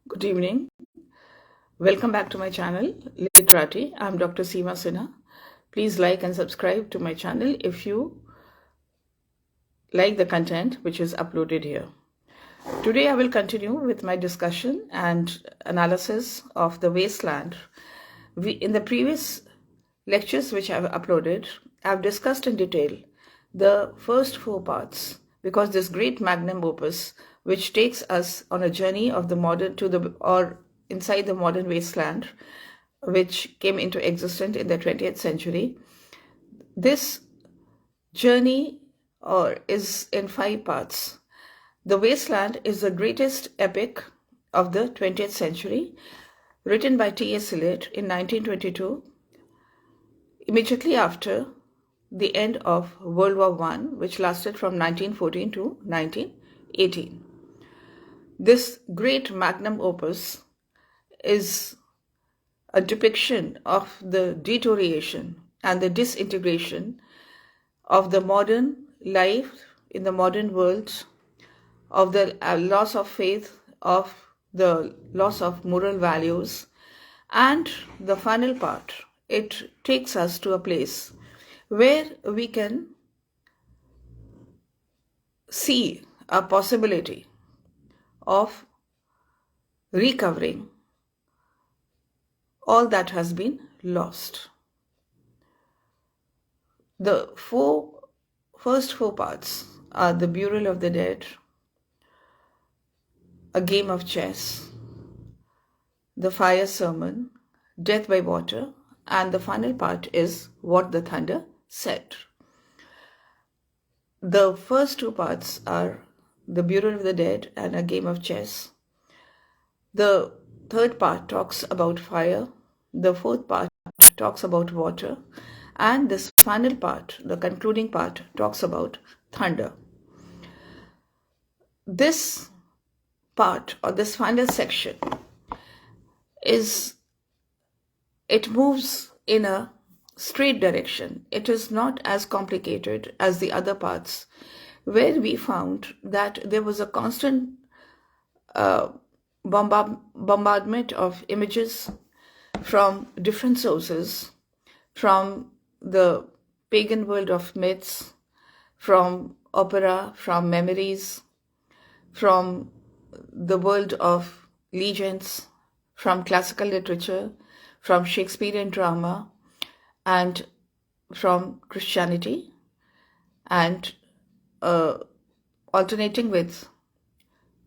Good evening. Welcome back to my channel, Literati. I'm Dr. Seema Sinha. Please like and subscribe to my channel if you like the content which is uploaded here. Today I will continue with my discussion and analysis of the Wasteland. In the previous lectures which I've uploaded, I've discussed in detail the first four parts because this great magnum opus which takes us on a journey of the modern inside the modern wasteland which came into existence in the 20th century. This journey is in 5 parts. The Wasteland is the greatest epic of the 20th century, written by T.S.Eliot in 1922, immediately after the end of World War I, which lasted from 1914 to 1918. This great magnum opus is a depiction of the deterioration and the disintegration of the modern life in the modern world, of the loss of faith, of the loss of moral values, and the final part, it takes us to a place where we can see a possibility of recovering all that has been lost. The first four parts are the burial of the dead, a game of chess, the fire sermon, death by water, and the final part is what the thunder said. The first two parts are the burial of the dead and a game of chess. The third part talks about fire. The fourth part talks about water. And this final part, the concluding part, talks about thunder. This part, or this final section, it moves in a straight direction. It is not as complicated as the other parts, where we found that there was a constant bombardment of images from different sources, from the pagan world of myths, from opera, from memories, from the world of legends, from classical literature, from Shakespearean drama, and from Christianity, and alternating with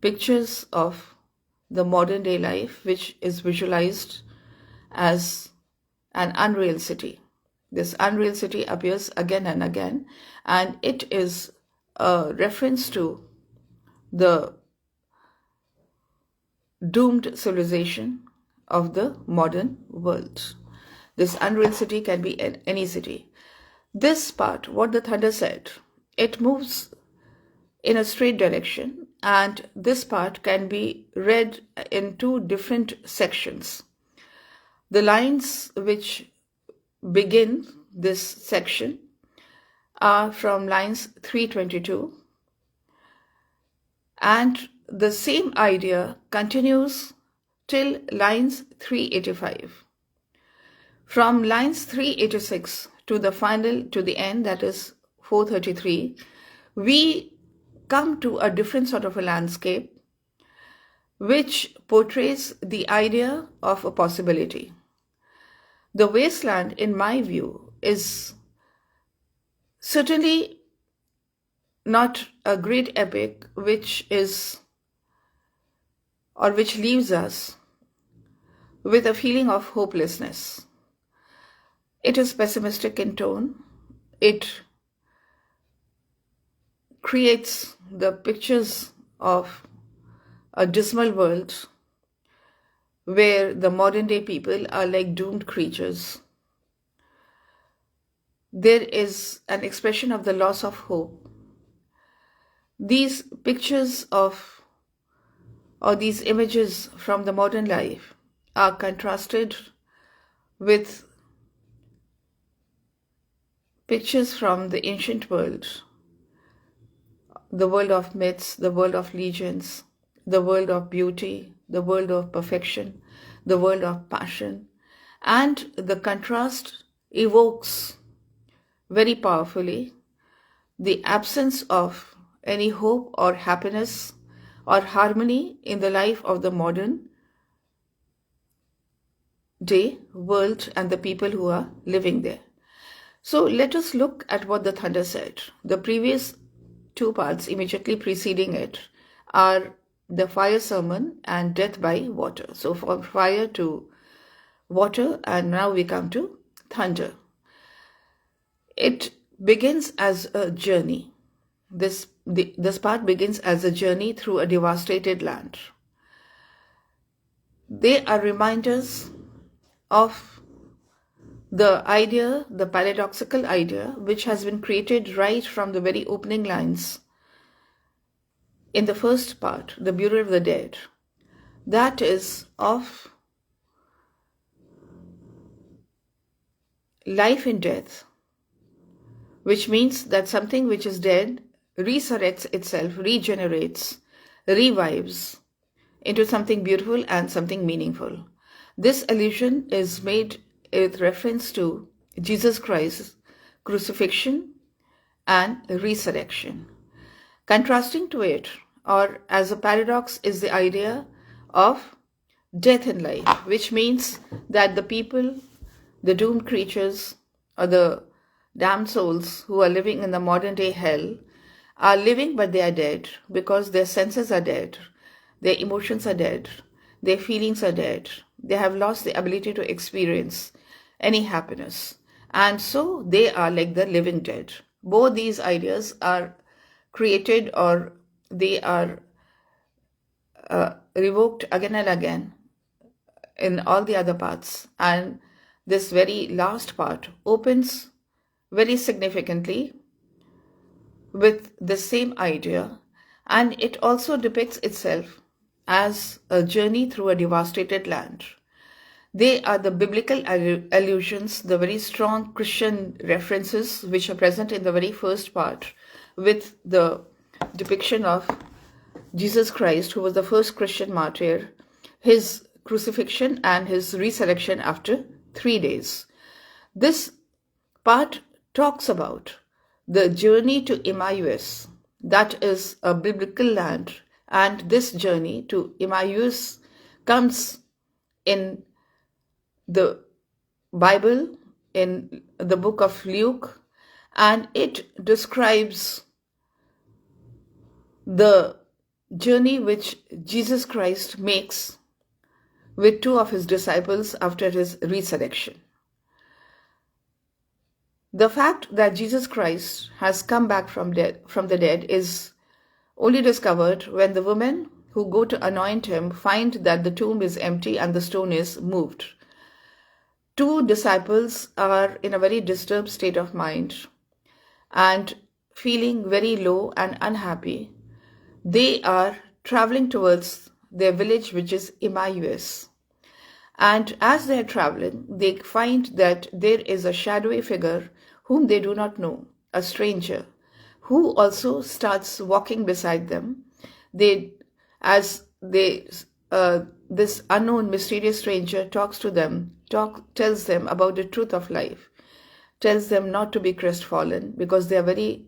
pictures of the modern day life, which is visualized as an unreal city. This unreal city appears again and again, and it is a reference to the doomed civilization of the modern world. This unreal city can be any city. This part, what the thunder said, it moves in a straight direction, and this part can be read in two different sections. The lines which begin this section are from lines 322, and the same idea continues till lines 385. From lines 386 to the end, that is 433, we come to a different sort of a landscape which portrays the idea of a possibility. The Wasteland, in my view, is certainly not a great epic which leaves us with a feeling of hopelessness. It is pessimistic in tone. It creates the pictures of a dismal world where the modern day people are like doomed creatures. There is an expression of the loss of hope. These pictures or these images from the modern life are contrasted with pictures from the ancient world, the world of myths, the world of legends, the world of beauty, the world of perfection, the world of passion. And the contrast evokes very powerfully the absence of any hope or happiness or harmony in the life of the modern day world and the people who are living there. So let us look at what the thunder said. The previous two parts immediately preceding it are the fire sermon and death by water. So from fire to water, and now we come to thunder. It begins as a journey. This part begins as a journey through a devastated land. They are reminders of the idea, the paradoxical idea, which has been created right from the very opening lines in the first part, the Bureau of the Dead, that is of life in death, which means that something which is dead resurrects itself, regenerates, revives into something beautiful and something meaningful. This allusion is made with reference to Jesus Christ's crucifixion and resurrection. Contrasting to it, or as a paradox, is the idea of death in life, which means that the people, the doomed creatures, or the damned souls who are living in the modern day hell are living but they are dead because their senses are dead, their emotions are dead, their feelings are dead. They have lost the ability to experience any happiness. And so they are like the living dead. Both these ideas are created or they are revoked again and again in all the other parts. And this very last part opens very significantly with the same idea, and it also depicts itself as a journey through a devastated land. They are the biblical allusions, the very strong Christian references which are present in the very first part with the depiction of Jesus Christ, who was the first Christian martyr, his crucifixion and his resurrection after 3 days. This part talks about the journey to Emmaus, that is a biblical land, and this journey to Emmaus comes in the Bible, in the book of Luke, and it describes the journey which Jesus Christ makes with two of his disciples after his resurrection. The fact that Jesus Christ has come back from the dead is only discovered when the women who go to anoint him find that the tomb is empty and the stone is moved. Two disciples are in a very disturbed state of mind and feeling very low and unhappy. They are traveling towards their village, which is Emmaus. And as they are traveling, they find that there is a shadowy figure whom they do not know, a stranger, who also starts walking beside them. This unknown mysterious stranger talks to them, tells them about the truth of life, tells them not to be crestfallen because they are very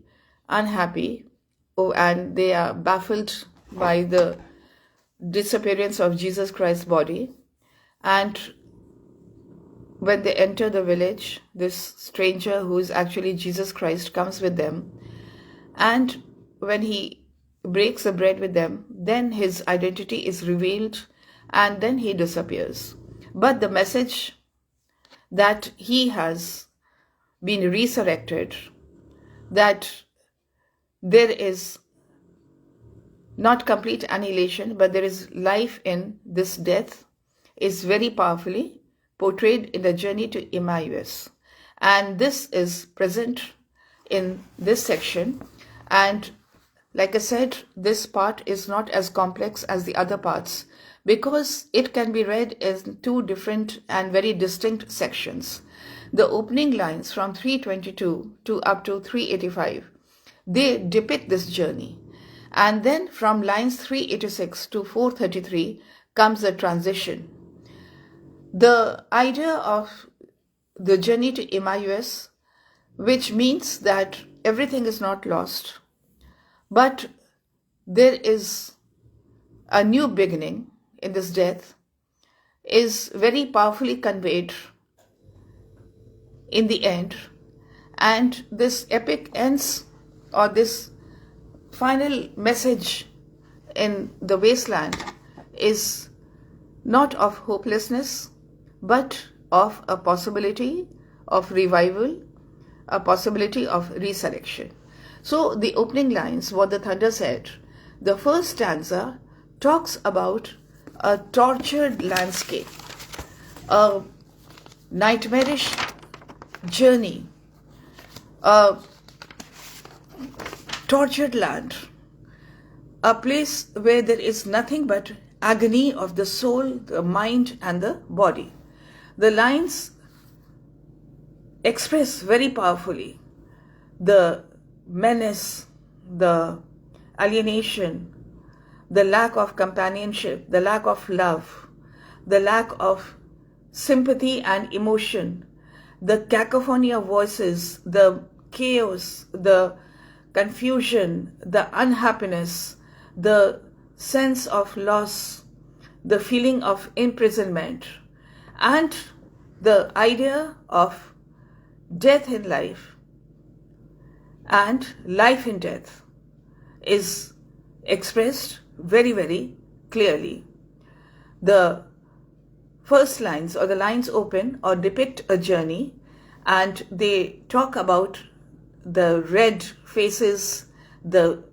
unhappy and they are baffled by the disappearance of Jesus Christ's body. And when they enter the village, this stranger, who is actually Jesus Christ, comes with them. And when he breaks the bread with them, then his identity is revealed and then he disappears. But the message that he has been resurrected, that there is not complete annihilation, but there is life in this death, is very powerfully portrayed in the journey to Emmaus. And this is present in this section. And like I said, this part is not as complex as the other parts because it can be read in two different and very distinct sections. The opening lines from 322 to up to 385, they depict this journey. And then from lines 386 to 433 comes the transition. The idea of the journey to Emmaus, which means that everything is not lost, but there is a new beginning in this death, is very powerfully conveyed in the end. And this epic ends, or this final message in the Wasteland is not of hopelessness, but of a possibility of revival, a possibility of resurrection. So the opening lines, what the thunder said, the first stanza talks about a tortured landscape, a nightmarish journey, a tortured land, a place where there is nothing but agony of the soul, the mind, and the body. The lines express very powerfully the menace, the alienation, the lack of companionship, the lack of love, the lack of sympathy and emotion, the cacophony of voices, the chaos, the confusion, the unhappiness, the sense of loss, the feeling of imprisonment, and the idea of death in life and life in death is expressed very, very clearly. The first lines, or the lines open or depict a journey, and they talk about the red faces, the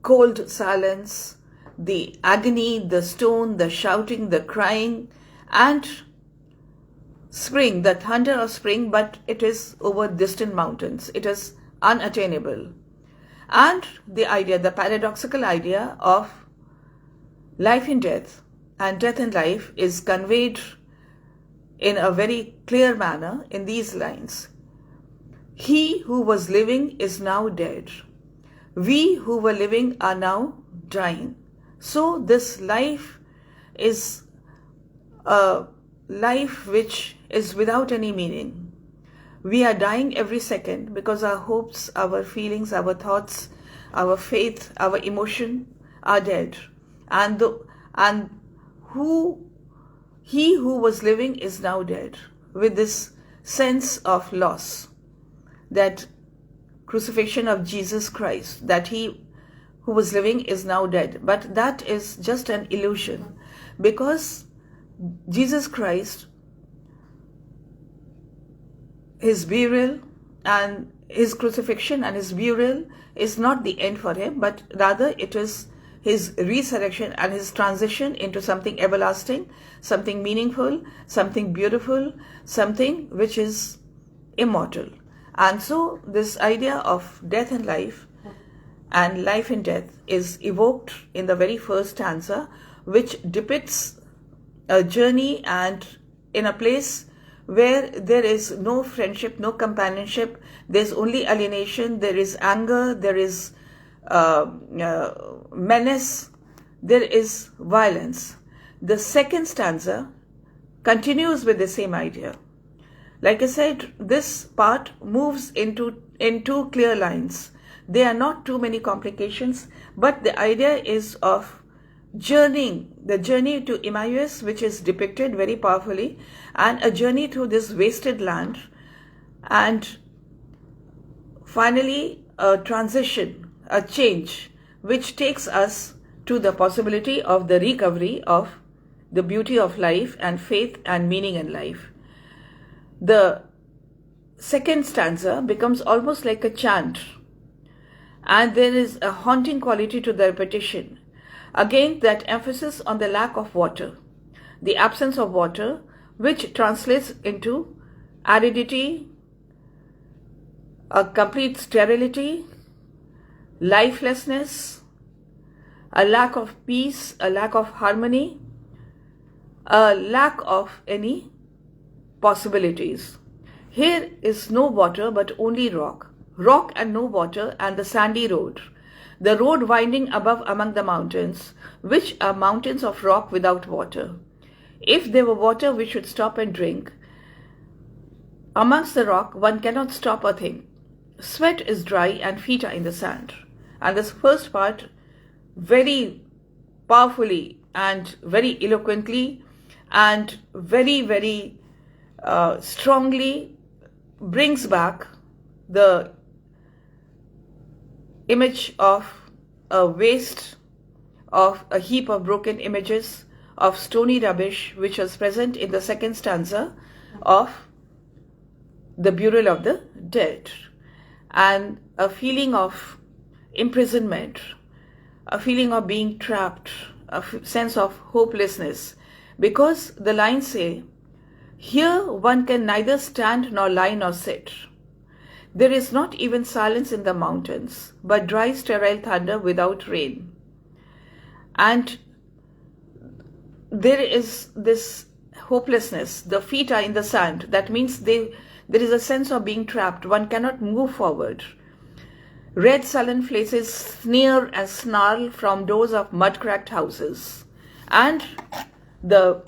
cold silence, the agony, the stone, the shouting, the crying, and spring, the thunder of spring, but it is over distant mountains. It is unattainable. And the idea, the paradoxical idea of life in death and death in life is conveyed in a very clear manner in these lines. He who was living is now dead. We who were living are now dying. So this life is a life which is without any meaning. We are dying every second because our hopes, our feelings, our thoughts, our faith, our emotion are dead. And he who was living is now dead, with this sense of loss, that crucifixion of Jesus Christ, that he who was living is now dead. But that is just an illusion, because Jesus Christ, his burial and his crucifixion and his burial is not the end for him, but rather it is his resurrection and his transition into something everlasting, something meaningful, something beautiful, something which is immortal. And so this idea of death and life in death is evoked in the very first stanza, which depicts a journey and in a place where there is no friendship, no companionship, there's only alienation, there is anger, there is menace, there is violence. The second stanza continues with the same idea. Like I said, this part moves into two clear lines. There are not too many complications, but the idea is of journeying, the journey to Emmaus, which is depicted very powerfully, and a journey through this wasted land, and finally a transition, a change, which takes us to the possibility of the recovery of the beauty of life and faith and meaning in life. The second stanza becomes almost like a chant, and there is a haunting quality to the repetition. Again, that emphasis on the lack of water, the absence of water, which translates into aridity, a complete sterility, lifelessness, a lack of peace, a lack of harmony, a lack of any possibilities. Here is no water but only rock, rock and no water, and the sandy road. the road winding above among the mountains, which are mountains of rock without water. If there were water, we should stop and drink. Amongst the rock, one cannot stop a thing. Sweat is dry and feet are in the sand. And this first part, very powerfully and very eloquently and very, very strongly brings back the image of a waste, of a heap of broken images, of stony rubbish, which was present in the second stanza of the Burial of the Dead, and a feeling of imprisonment, a feeling of being trapped, a sense of hopelessness, because the lines say, "Here one can neither stand nor lie nor sit. There is not even silence in the mountains, but dry, sterile thunder without rain." And there is this hopelessness. The feet are in the sand. That means there is a sense of being trapped. One cannot move forward. Red sullen faces sneer and snarl from doors of mud-cracked houses. And the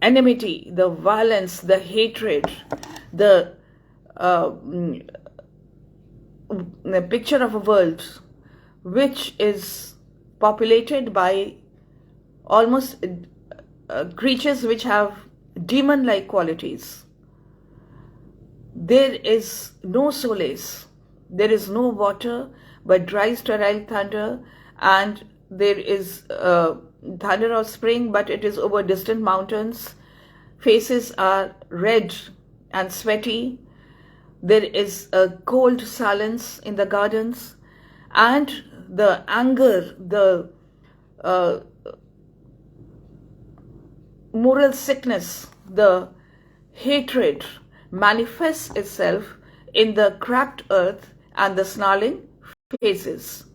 enmity, the violence, the hatred, the picture of a world which is populated by almost creatures which have demon-like qualities. There is no solace, there is no water, but dry, sterile thunder, and there is thunder of spring, but it is over distant mountains. Faces are red and sweaty. There is a cold silence in the gardens, and the anger, the moral sickness, the hatred manifests itself in the cracked earth and the snarling faces.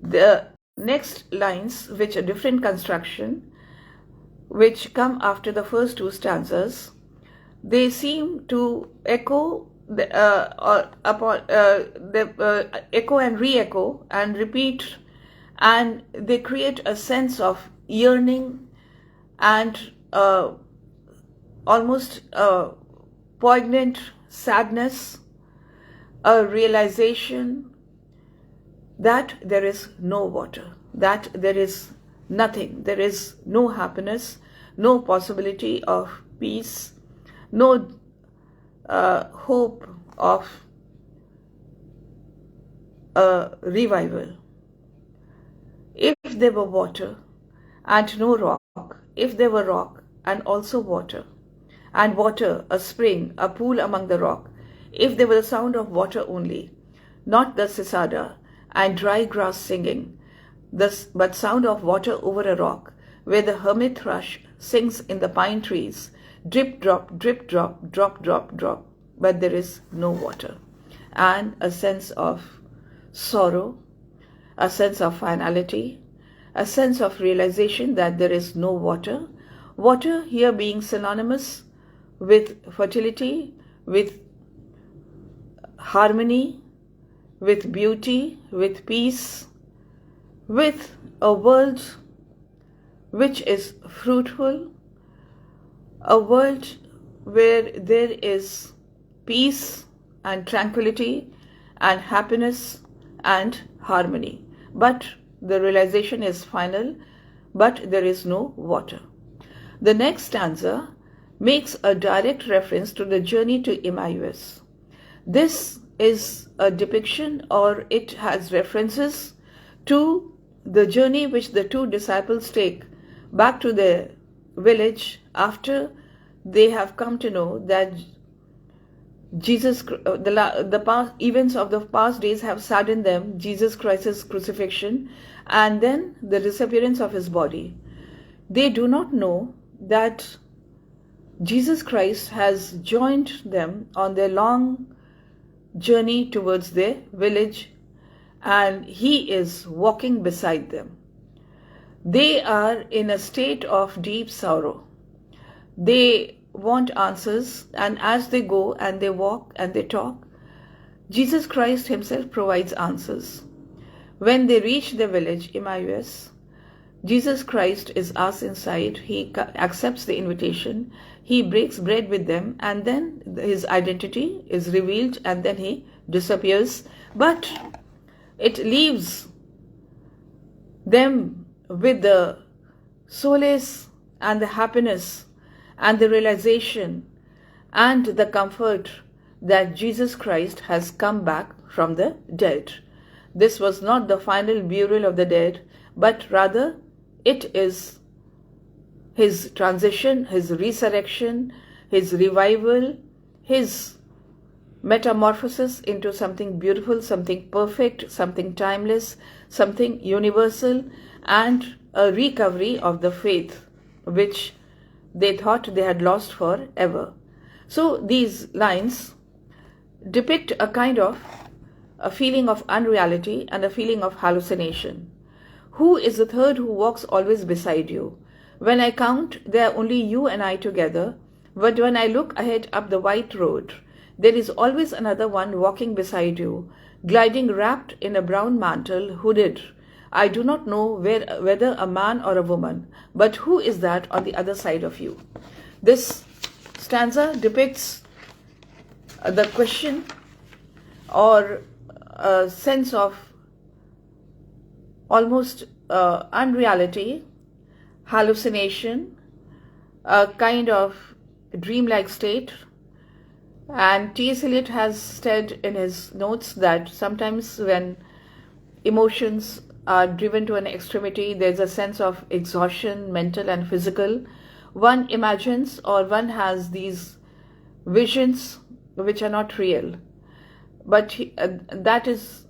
The next lines, which are different construction, which come after the first two stanzas, they seem to echo echo and re-echo and repeat, and they create a sense of yearning and almost poignant sadness, a realization that there is no water, that there is nothing, there is no happiness, no possibility of peace, no hope of a revival. If there were water and no rock, if there were rock and also water, and water, a spring, a pool among the rock, if there were the sound of water only, not the cicada and dry grass singing, but sound of water over a rock, where the hermit thrush sings in the pine trees, drip drop, drip drop, drop drop drop, but there is no water, and a sense of sorrow, a sense of finality, a sense of realization that there is no water. Water here being synonymous with fertility, with harmony, with beauty, with peace, with a world which is fruitful, a world where there is peace and tranquility and happiness and harmony. But the realization is final, but there is no water. The next stanza makes a direct reference to the journey to Emmaus. This is a depiction, or it has references to the journey which the two disciples take back to their village after they have come to know that Jesus, the past events of the past days have saddened them, Jesus Christ's crucifixion and then the disappearance of his body. They do not know that Jesus Christ has joined them on their long journey towards their village, and he is walking beside them. They are in a state of deep sorrow. They want answers, and as they go and they walk and they talk, Jesus Christ himself provides answers. When they reach the village, Emmaus, Jesus Christ is asked inside. He accepts the invitation. He breaks bread with them, and then his identity is revealed, and then he disappears. But it leaves them with the solace and the happiness and the realization and the comfort that Jesus Christ has come back from the dead. This was not the final burial of the dead, but rather it is his transition, his resurrection, his revival, his metamorphosis into something beautiful, something perfect, something timeless, something universal, and a recovery of the faith which they thought they had lost forever. So these lines depict a kind of a feeling of unreality and a feeling of hallucination. Who is the third who walks always beside you? When I count, there are only you and I together, but when I look ahead up the white road, there is always another one walking beside you, gliding wrapped in a brown mantle, hooded. I do not know whether a man or a woman, but who is that on the other side of you? This stanza depicts the question or a sense of almost unreality, hallucination, a kind of dreamlike state. And T.S.Eliot has said in his notes that sometimes when emotions are driven to an extremity, there's a sense of exhaustion, mental and physical. One imagines or one has these visions which are not real. But that is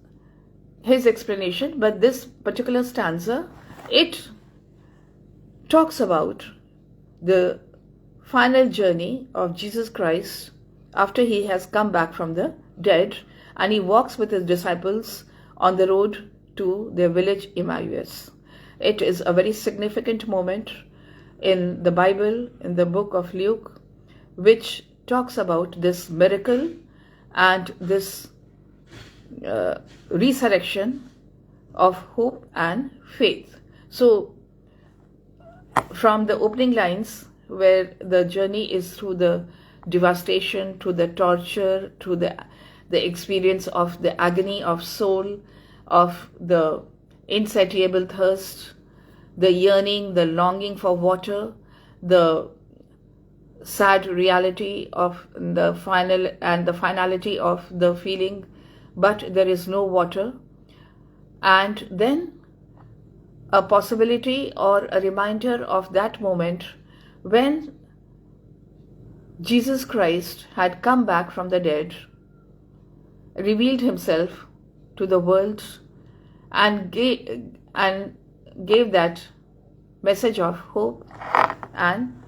his explanation. But this particular stanza, it talks about the final journey of Jesus Christ after he has come back from the dead, and he walks with his disciples on the road to their village Emmaus. It is a very significant moment in the Bible, in the book of Luke, which talks about this miracle and this resurrection of hope and faith. So from the opening lines, where the journey is through the devastation, to the torture, to the experience of the agony of soul, of the insatiable thirst, the yearning, the longing for water, the sad reality of the final and the finality of the feeling, but there is no water, and then a possibility or a reminder of that moment when Jesus Christ had come back from the dead, revealed himself to the world, and gave that message of hope and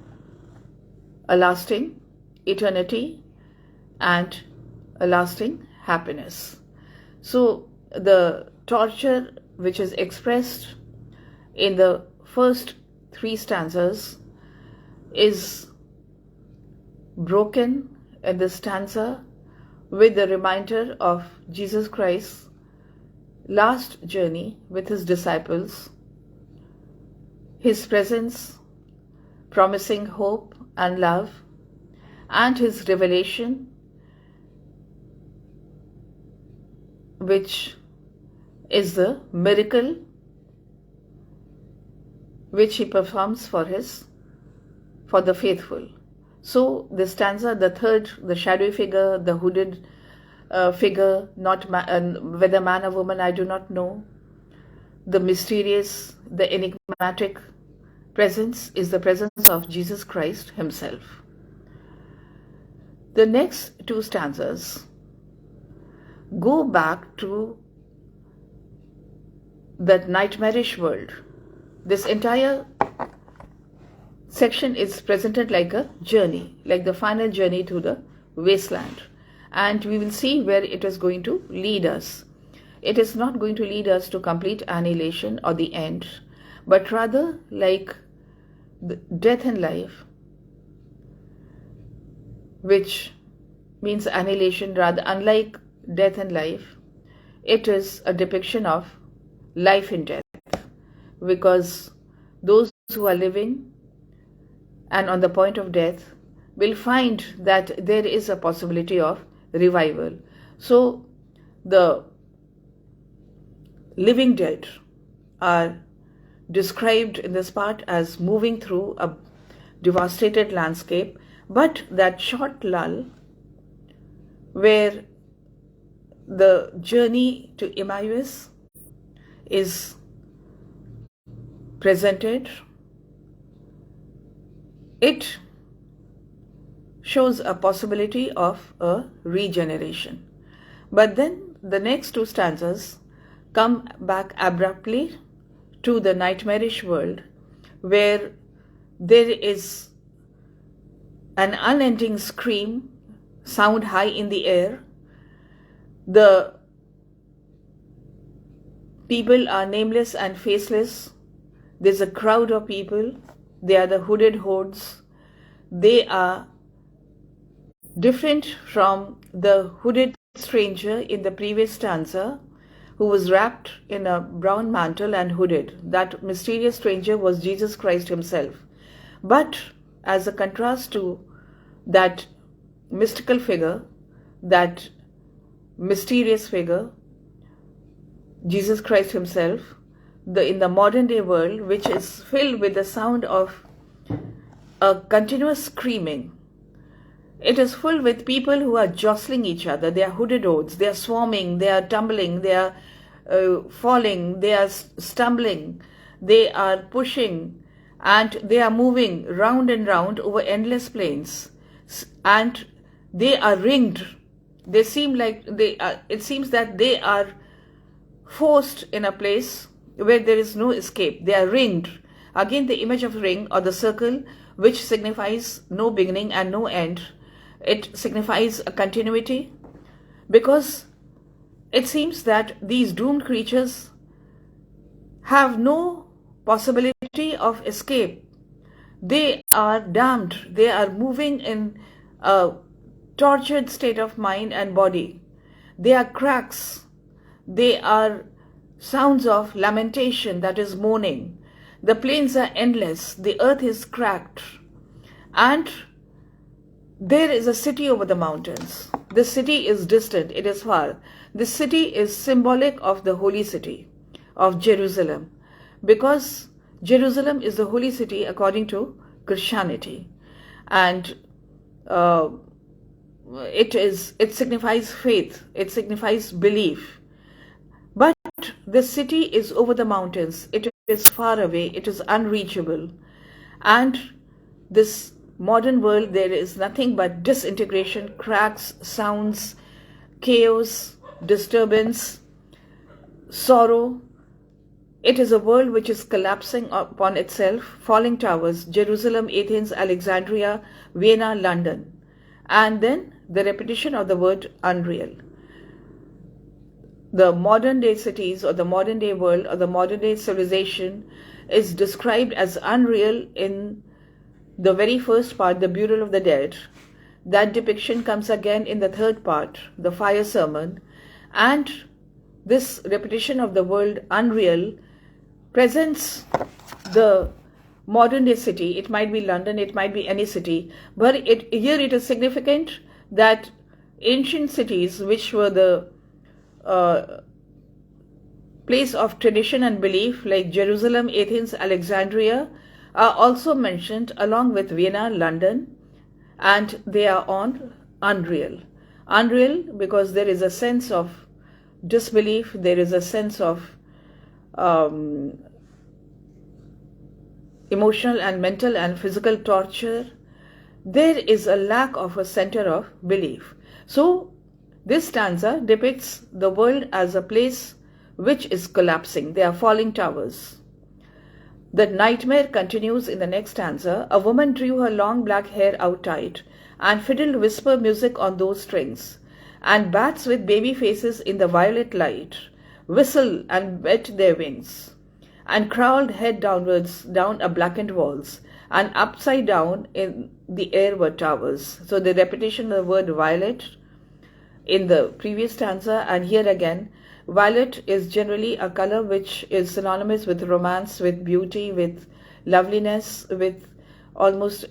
a lasting eternity and a lasting happiness. So the torture which is expressed in the first three stanzas is broken in the stanza with the reminder of Jesus Christ's last journey with his disciples, his presence promising hope and love, and his revelation, which is the miracle which he performs for the faithful. So the stanza, the third, the shadowy figure, the hooded figure, not whether man or woman, I do not know. The mysterious, the enigmatic presence is the presence of Jesus Christ himself. The next two stanzas go back to that nightmarish world. This entire section is presented like a journey, like the final journey to the wasteland. And we will see where it is going to lead us. It is not going to lead us to complete annihilation or the end, but rather like the death and life, which means annihilation, rather unlike death and life, it is a depiction of life in death, because those who are living and on the point of death will find that there is a possibility of revival. So the living dead are described in this part as moving through a devastated landscape, but that short lull where the journey to Emmaus is presented, it shows a possibility of a regeneration. But then the next two stanzas come back abruptly to the nightmarish world, where there is an unending scream, sound high in the air. The people are nameless and faceless. There's a crowd of people. They are the hooded hordes. They are different from the hooded stranger in the previous stanza, who was wrapped in a brown mantle and hooded. That mysterious stranger was Jesus Christ himself. But as a contrast to that mystical figure, that mysterious figure, Jesus Christ himself, in the modern day world, which is filled with the sound of a continuous screaming, it is full with people who are jostling each other. They are hooded hordes. They are swarming. They are tumbling. They are falling. They are stumbling. They are pushing, and they are moving round and round over endless plains. And they are ringed. They seem like they are. It seems that they are forced in a place where there is no escape. They are ringed. Again, the image of ring or the circle, which signifies no beginning and no end. It signifies a continuity, because it seems that these doomed creatures have no possibility of escape. They are damned. They are moving in a tortured state of mind and body. They are cracks. They are sounds of lamentation, that is mourning. The plains are endless. The earth is cracked. And there is a city over the mountains. This city is distant. It is far. This city is symbolic of the holy city of Jerusalem, because Jerusalem is the holy city according to Christianity. And it signifies faith. It signifies belief. But the city is over the mountains. It is far away. It is unreachable. And this modern world, there is nothing but disintegration, cracks, sounds, chaos, disturbance, sorrow. It is a world which is collapsing upon itself, falling towers, Jerusalem, Athens, Alexandria, Vienna, London. And then the repetition of the word unreal. The modern day cities or the modern day world or the modern day civilization is described as unreal in the very first part, the Burial of the Dead. That depiction comes again in the third part, the Fire Sermon. And this repetition of the word unreal presents the modern day city. It might be London, it might be any city, but here it is significant that ancient cities, which were the place of tradition and belief, like Jerusalem, Athens, Alexandria, are also mentioned along with Vienna, London, and they are on unreal. Unreal because there is a sense of disbelief, there is a sense of emotional and mental and physical torture. There is a lack of a center of belief. So this stanza depicts the world as a place which is collapsing. They are falling towers. The nightmare continues in the next stanza. A woman drew her long black hair out tight and fiddled whisper music on those strings, and bats with baby faces in the violet light whistle and wet their wings, and crawled head downwards down a blackened walls, and upside down in the air were towers. So the repetition of the word violet in the previous stanza, and here again. Violet is generally a color which is synonymous with romance, with beauty, with loveliness, with almost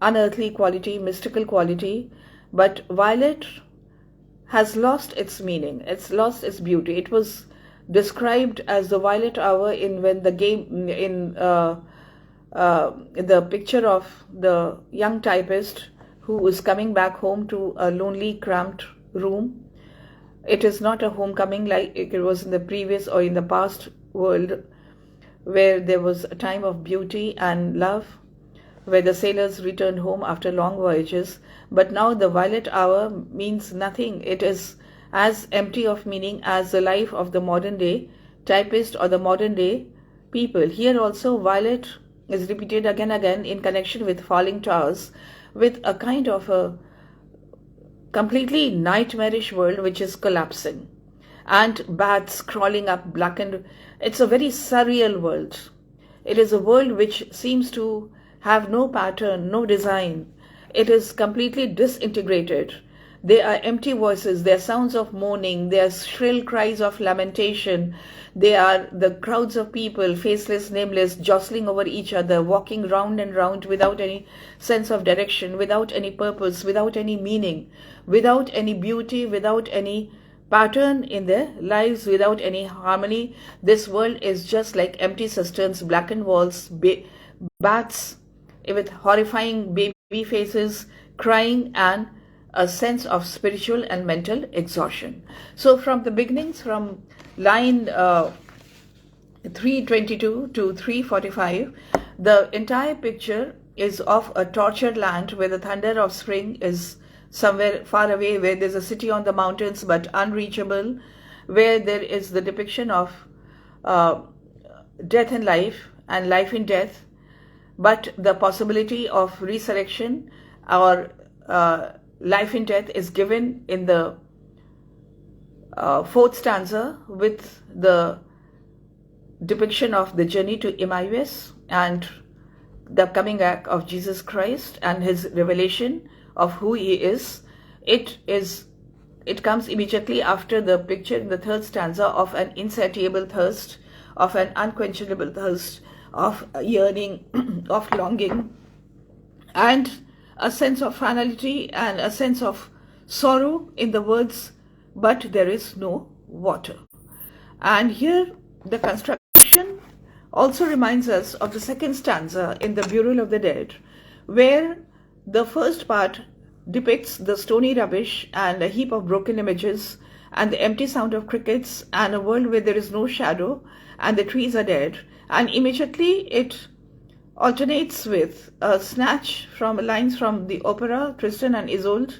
unearthly quality, mystical quality. But violet has lost its meaning, it's lost its beauty. It was described as the violet hour in when the game in the picture of the young typist who is coming back home to a lonely, cramped room. It is not a homecoming like it was in the previous or in the past world, where there was a time of beauty and love, where the sailors returned home after long voyages. But now the violet hour means nothing. It is as empty of meaning as the life of the modern day typist or the modern day people. Here also violet is repeated again and again in connection with falling towers, with a kind of a completely nightmarish world which is collapsing, and bats crawling up blackened. It's a very surreal world. It is a world which seems to have no pattern, no design. It is completely disintegrated. There are empty voices, there are sounds of mourning, there are shrill cries of lamentation, there are the crowds of people, faceless, nameless, jostling over each other, walking round and round without any sense of direction, without any purpose, without any meaning, without any beauty, without any pattern in their lives, without any harmony. This world is just like empty cisterns, blackened walls, bats with horrifying baby faces crying, and a sense of spiritual and mental exhaustion. So from the beginnings, from line 322 to 345, the entire picture is of a tortured land where the thunder of spring is somewhere far away, where there's a city on the mountains but unreachable, where there is the depiction of death and life and life in death, but the possibility of resurrection or life in death is given in the fourth stanza with the depiction of the journey to Emmaus and the coming back of Jesus Christ and his revelation of who he is. It comes immediately after the picture in the third stanza of an insatiable thirst, of an unquenchable thirst, of yearning, of longing, and a sense of finality and a sense of sorrow in the words, but there is no water. And here the construction also reminds us of the second stanza in the Burial of the Dead, where the first part depicts the stony rubbish and a heap of broken images and the empty sound of crickets and a world where there is no shadow and the trees are dead. And immediately it alternates with a snatch from lines from the opera Tristan and Isolde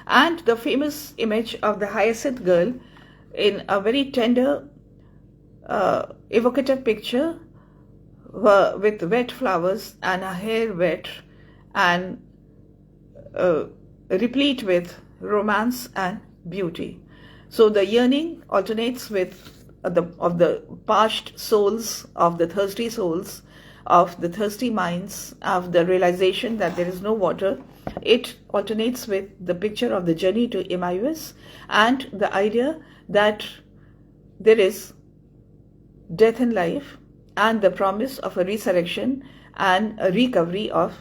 and the famous image of the hyacinth girl in a very tender, evocative picture with wet flowers and her hair wet and replete with romance and beauty. So the yearning alternates with the parched souls, of the thirsty souls, of the thirsty minds, of the realization that there is no water. It alternates with the picture of the journey to Emmaus and the idea that there is death and life and the promise of a resurrection and a recovery of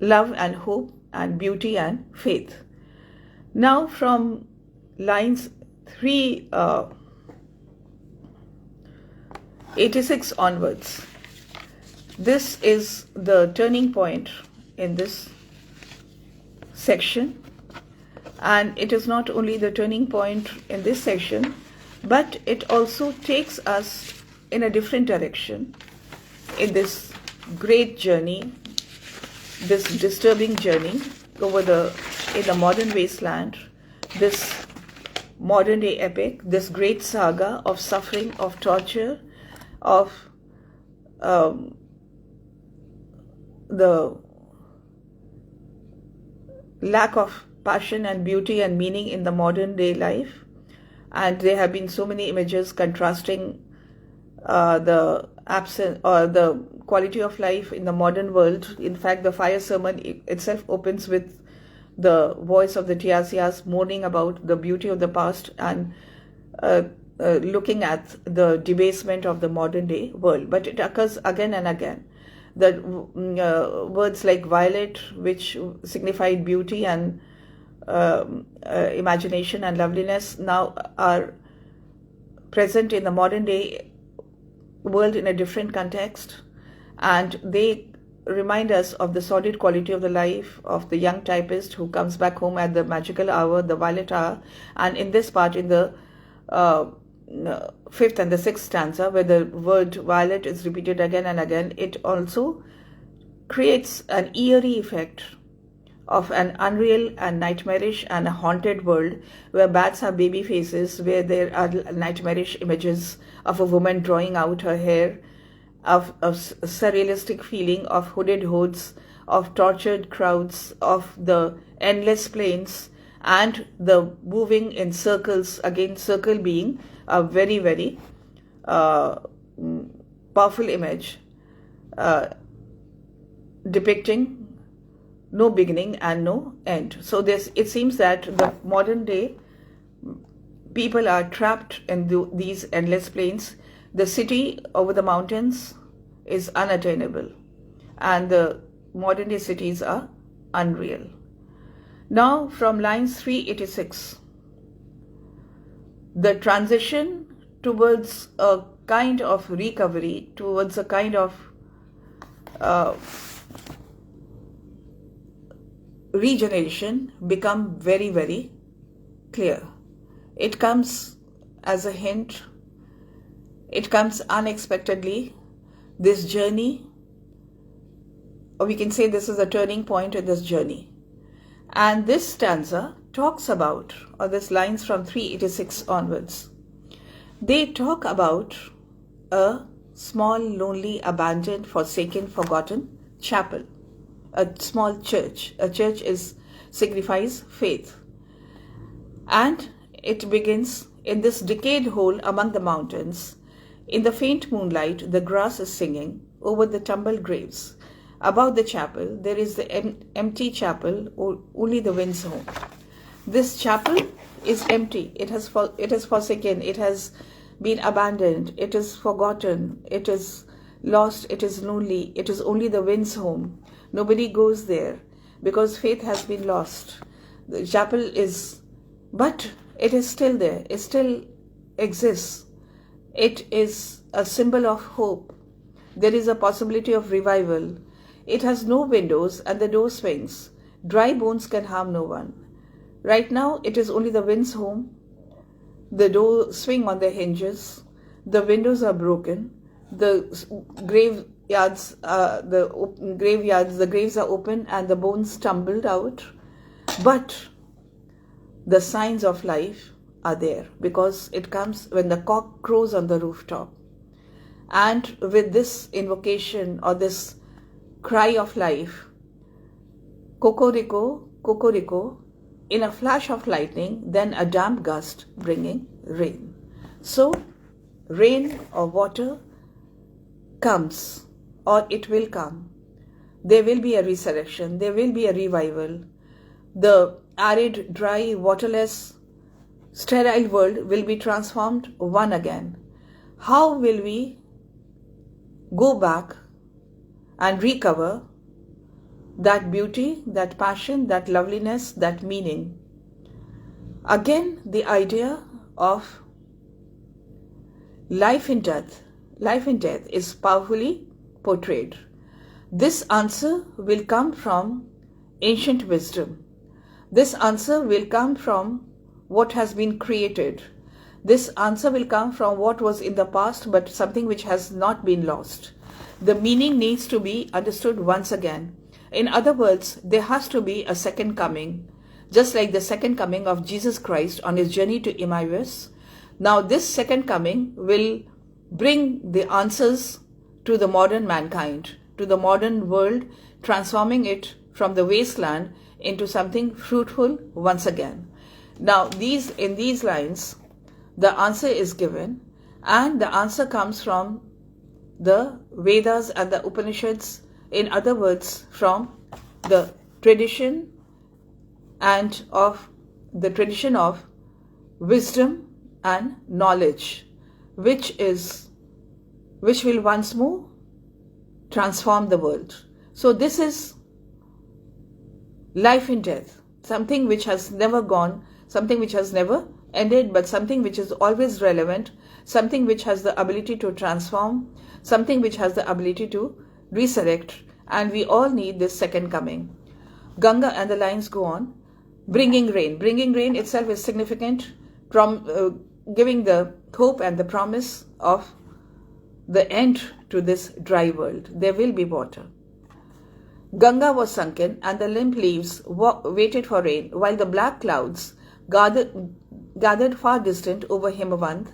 love and hope and beauty and faith. Now from lines 386 onwards, this is the turning point in this section, and it is not only the turning point in this section, but it also takes us in a different direction in this great journey, this disturbing journey in the modern wasteland, this modern day epic, this great saga of suffering, of torture, of the lack of passion and beauty and meaning in the modern day life. And there have been so many images contrasting the absence or the quality of life in the modern world. In fact, the fire sermon itself opens with the voice of the T.S.Eliot mourning about the beauty of the past and looking at the debasement of the modern day world. But it occurs again and again. The words like violet, which signified beauty and imagination and loveliness, now are present in the modern day world in a different context, and they remind us of the sordid quality of the life of the young typist who comes back home at the magical hour, the violet hour. And in this part, in the fifth and the sixth stanza, where the word violet is repeated again and again, it also creates an eerie effect of an unreal and nightmarish and a haunted world where bats have baby faces, where there are nightmarish images of a woman drawing out her hair, of surrealistic feeling of hooded hoods, of tortured crowds, of the endless plains, and the moving in circles, again circle being a very, very powerful image depicting no beginning and no end. So it seems that the modern day people are trapped in these endless plains. The city over the mountains is unattainable, and the modern day cities are unreal. Now from lines 386, the transition towards a kind of recovery, towards a kind of regeneration become very, very clear. It comes as a hint. It comes unexpectedly. This journey, or we can say this is a turning point in this journey. And this stanza talks about, or this lines from 386 onwards, they talk about a small, lonely, abandoned, forsaken, forgotten chapel, a small church. A church signifies faith. And it begins in this decayed hole among the mountains. In the faint moonlight, the grass is singing over the tumbled graves. Above the chapel, there is the empty chapel, only the wind's home. This chapel is empty. It is forsaken. It has been abandoned. It is forgotten. It is lost. It is lonely. It is only the wind's home. Nobody goes there because faith has been lost. The chapel but it is still there. It still exists. It is a symbol of hope. There is a possibility of revival. It has no windows and the door swings. Dry bones can harm no one. Right now, it is only the wind's home. The door swing on their hinges. The windows are broken. The graves are open and the bones tumbled out. But the signs of life are there, because it comes when the cock crows on the rooftop. And with this invocation or this cry of life, Cocorico, Cocorico, in a flash of lightning, then a damp gust bringing rain. So rain or water comes, or it will come. There will be a resurrection. There will be a revival. The arid, dry, waterless, sterile world will be transformed one again. How will we go back and recover that beauty, that passion, that loveliness, that meaning? Again, the idea of life in death. Life in death is powerfully portrayed. This answer will come from ancient wisdom. This answer will come from what has been created. This answer will come from what was in the past, but something which has not been lost. The meaning needs to be understood once again. In other words, there has to be a second coming, just like the second coming of Jesus Christ on his journey to Emmaus. Now this second coming will bring the answers to the modern mankind, to the modern world, transforming it from the wasteland into something fruitful once again. Now in these lines, the answer is given, and the answer comes from the Vedas and the Upanishads. In other words, from the tradition and of the tradition of wisdom and knowledge, which will once more transform the world. So this is life and death, something which has never gone, something which has never ended, but something which is always relevant, something which has the ability to transform, something which has the ability to resurrect, and we all need this second coming. Ganga and the lines go on. Bringing rain. Bringing rain itself is significant, from giving the hope and the promise of the end to this dry world. There will be water. Ganga was sunken, and the limp leaves waited for rain, while the black clouds gathered far distant over Himavant.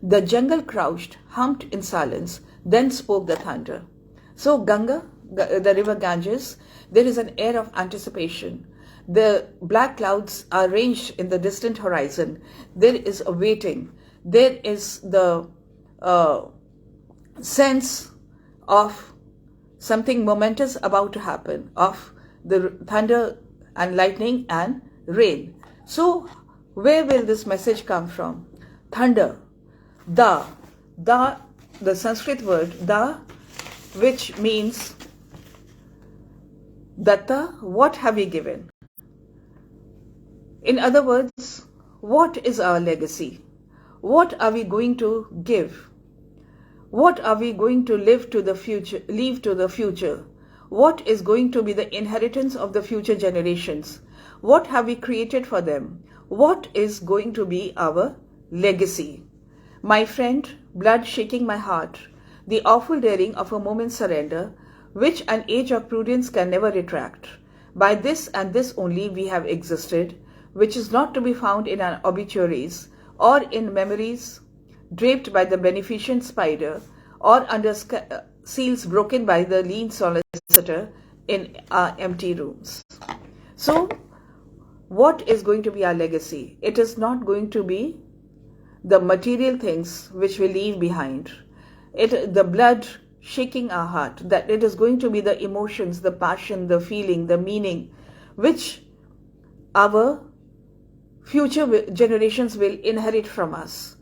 The jungle crouched, humped in silence, then spoke the thunder. So Ganga, the river Ganges, there is an air of anticipation. The black clouds are ranged in the distant horizon. There is a waiting. There is the sense of something momentous about to happen, of the thunder and lightning and rain. So where will this message come from? Thunder, the Sanskrit word da, which means datta, what have we given? In other words, what is our legacy? What are we going to give? What are we going to leave to the future? What is going to be the inheritance of the future generations? What have we created for them? What is going to be our legacy? My friend, blood shaking my heart, the awful daring of a moment's surrender, which an age of prudence can never retract. By this and this only we have existed, which is not to be found in our obituaries or in memories draped by the beneficent spider, or under seals broken by the lean solicitor in our empty rooms. So, what is going to be our legacy? It is not going to be the material things which we leave behind. The blood shaking our heart, that it is going to be the emotions, the passion, the feeling, the meaning, which our future generations will inherit from us.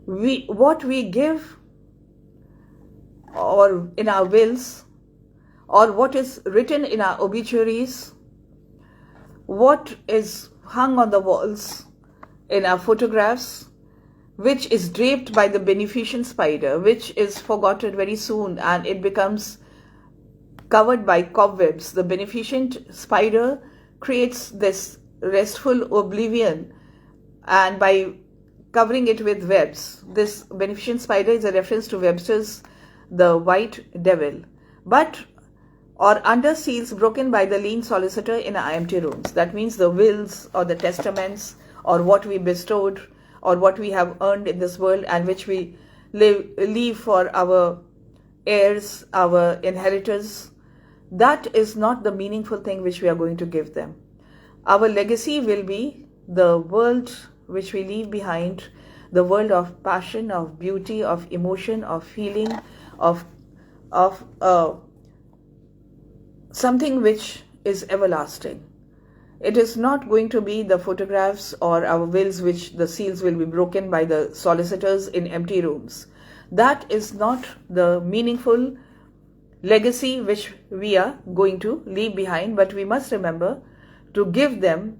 What we give, or in our wills, or what is written in our obituaries, what is hung on the walls in our photographs, which is draped by the beneficent spider, which is forgotten very soon and it becomes covered by cobwebs. The beneficent spider creates this restful oblivion, and by covering it with webs. This beneficent spider is a reference to Webster's The White Devil. Or under seals broken by the lean solicitor in our empty rooms. That means the wills or the testaments or what we bestowed or what we have earned in this world and which we leave for our heirs, our inheritors. That is not the meaningful thing which we are going to give them. Our legacy will be the world which we leave behind, the world of passion, of beauty, of emotion, of feeling, of something which is everlasting. It is not going to be the photographs or our wills which the seals will be broken by the solicitors in empty rooms. That is not the meaningful legacy which we are going to leave behind, but we must remember to give them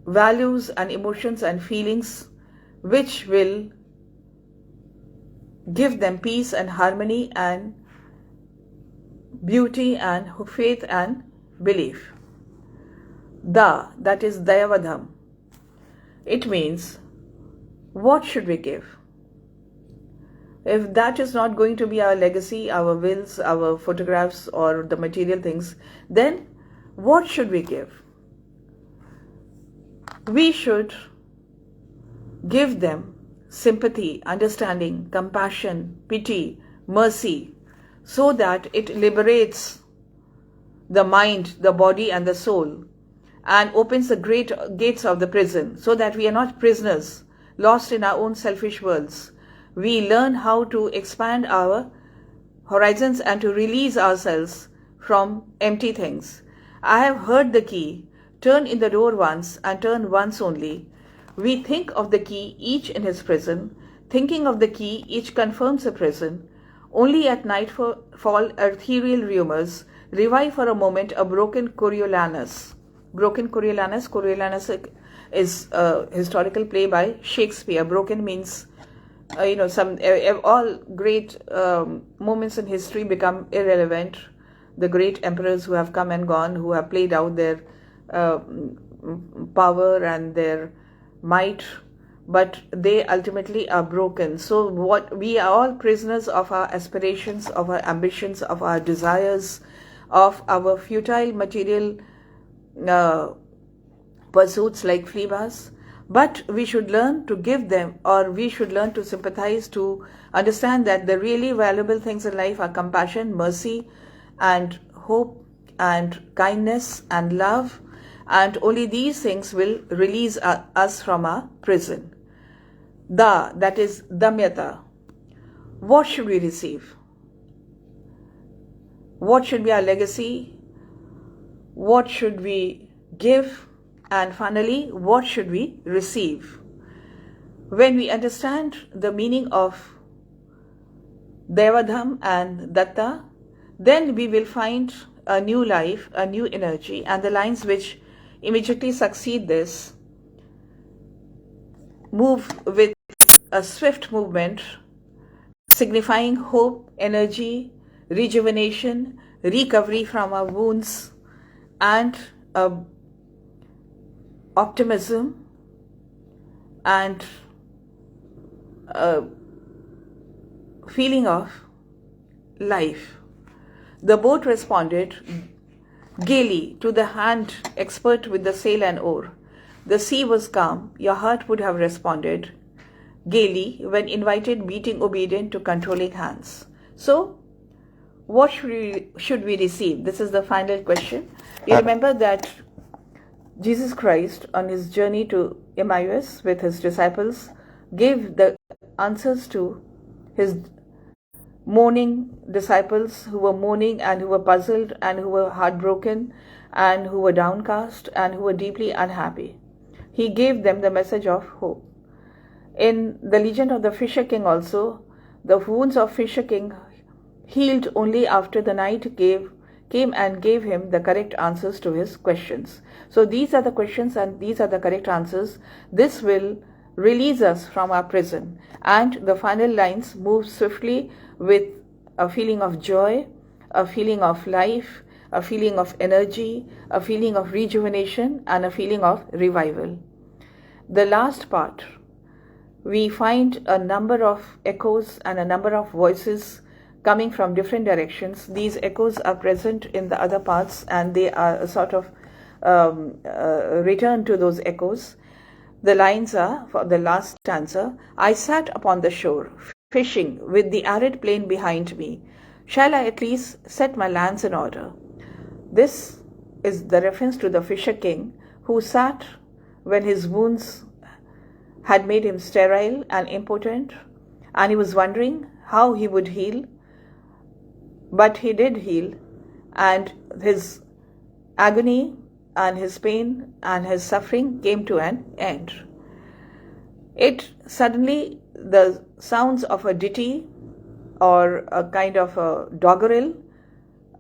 values and emotions and feelings which will give them peace and harmony and beauty and faith and belief. That is Dayavadham. It means, what should we give? If that is not going to be our legacy, our wills, our photographs or the material things, then what should we give? We should give them sympathy, understanding, compassion, pity, mercy, so that it liberates the mind, the body and the soul and opens the great gates of the prison, so that we are not prisoners, lost in our own selfish worlds. We learn how to expand our horizons and to release ourselves from empty things. I have heard the key. Turn in the door once, and turn once only. We think of the key, each in his prison. Thinking of the key, each confirms a prison. Only at nightfall ethereal rumors revive for a moment a broken Coriolanus. Broken Coriolanus. Coriolanus is a historical play by Shakespeare. Broken means, all great moments in history become irrelevant. The great emperors who have come and gone, who have played out their power and their might, but they ultimately are broken. So what we are all prisoners of our aspirations, of our ambitions, of our desires, of our futile material pursuits like Phlebas. But we should learn to give them, or we should learn to sympathize, to understand that the really valuable things in life are compassion, mercy, and hope, and kindness, and love. And only these things will release us from our prison. That is Damyata. What should we receive? What should be our legacy? What should we give? And finally, what should we receive? When we understand the meaning of Devadham and Datta, then we will find a new life, a new energy, and the lines which immediately succeed this move with a swift movement, signifying hope, energy, rejuvenation, recovery from our wounds, and optimism, and a feeling of life. The boat responded gaily to the hand expert with the sail and oar. The sea was calm. Your heart would have responded gaily when invited, beating obedient to controlling hands. So, what should we receive? This is the final question. You remember that Jesus Christ, on his journey to Emmaus with his disciples, gave the answers to his mourning disciples who were mourning and who were puzzled and who were heartbroken and who were downcast and who were deeply unhappy. He gave them the message of hope. In the legend of the Fisher King also, the wounds of Fisher King healed only after the knight came and gave him the correct answers to his questions. So these are the questions and these are the correct answers. This will release us from our prison. And the final lines move swiftly with a feeling of joy, a feeling of life, a feeling of energy, a feeling of rejuvenation, and a feeling of revival. The last part, we find a number of echoes and a number of voices coming from different directions. These echoes are present in the other parts, and they are a sort of return to those echoes. The lines are, for the last stanza, I sat upon the shore, fishing with the arid plain behind me. Shall I at least set my lands in order? This is the reference to the Fisher King, who sat when his wounds had made him sterile and impotent, and he was wondering how he would heal. But he did heal, and his agony and his pain and his suffering came to an end. It suddenly, the sounds of a ditty or a kind of a doggerel,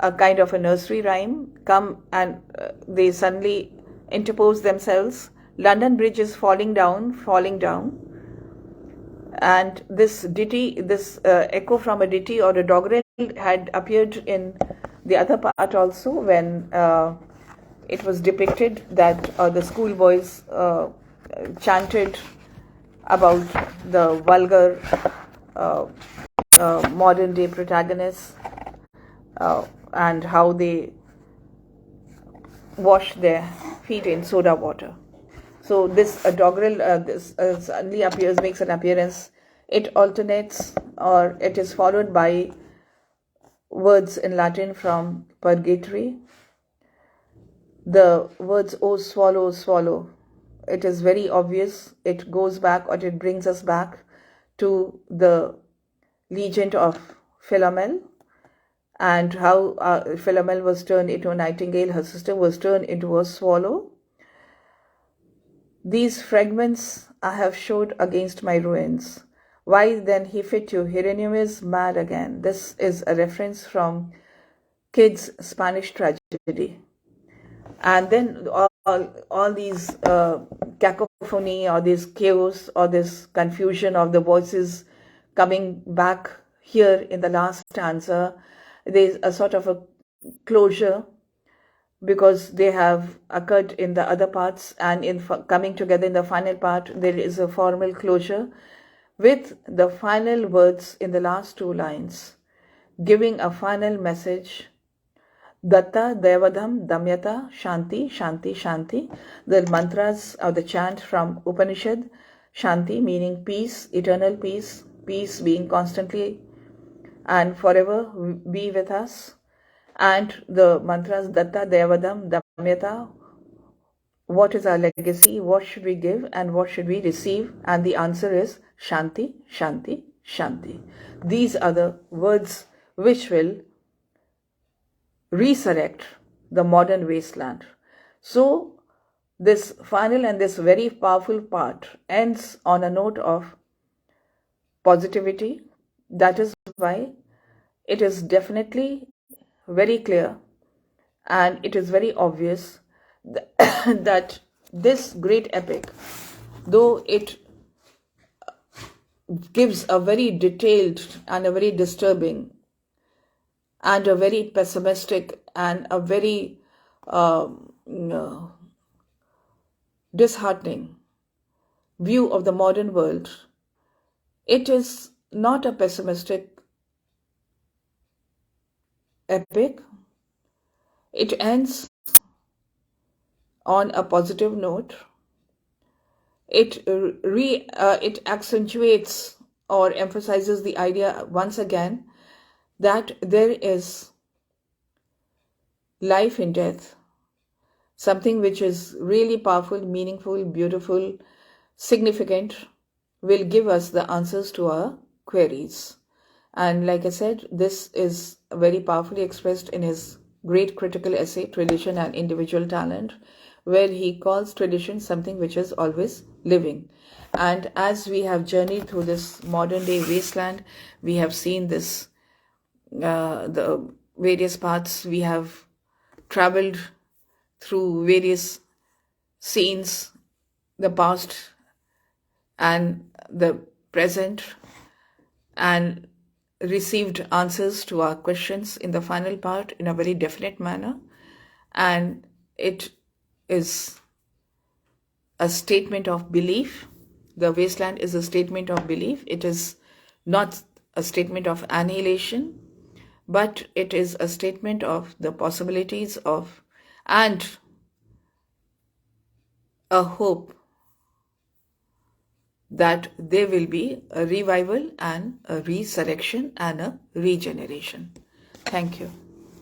a kind of a nursery rhyme, come and they suddenly interpose themselves. London Bridge is falling down, and this ditty, this echo from a ditty or a doggerel had appeared in the other part also, when it was depicted that the schoolboys chanted about the vulgar modern day protagonists and how they wash their feet in soda water. So this doggerel suddenly appears, makes an appearance. It alternates, or it is followed by words in Latin from purgatory. The words, oh swallow, swallow. It is very obvious. It goes back, or it brings us back to the legend of Philomel and how Philomel was turned into a nightingale, her sister was turned into a swallow. These fragments I have showed against my ruins. Why then he fit you? Hirennium is mad again. This is a reference from Kid's Spanish tragedy. And then all these cacophony or this chaos or this confusion of the voices coming back here in the last stanza, there's a sort of a closure because they have occurred in the other parts, and in coming together in the final part there is a formal closure with the final words in the last two lines giving a final message. Datta, Devadam, Damyata, Shanti, Shanti, Shanti. The mantras or the chant from Upanishad, Shanti meaning peace, eternal peace, peace being constantly and forever be with us. And the mantras Datta, Devadam, Damyata, what is our legacy, what should we give and what should we receive? And the answer is Shanti, Shanti, Shanti. These are the words which will resurrect the modern wasteland. So this final and this very powerful part ends on a note of positivity. That is why it is definitely very clear and it is very obvious that this great epic, though it gives a very detailed and a very disturbing and a very pessimistic and a very disheartening view of the modern world, it is not a pessimistic epic. It ends on a positive note. It accentuates or emphasizes the idea once again that there is life in death, something which is really powerful, meaningful, beautiful, significant, will give us the answers to our queries. And like I said, this is very powerfully expressed in his great critical essay, Tradition and Individual Talent, where he calls tradition something which is always living. And as we have journeyed through this modern day wasteland, we have seen this, the various paths, we have traveled through various scenes, the past and the present, and received answers to our questions in the final part in a very definite manner. And it is a statement of belief. The wasteland is a statement of belief. It is not a statement of annihilation, but it is a statement of the possibilities of and a hope that there will be a revival and a resurrection and a regeneration. Thank you.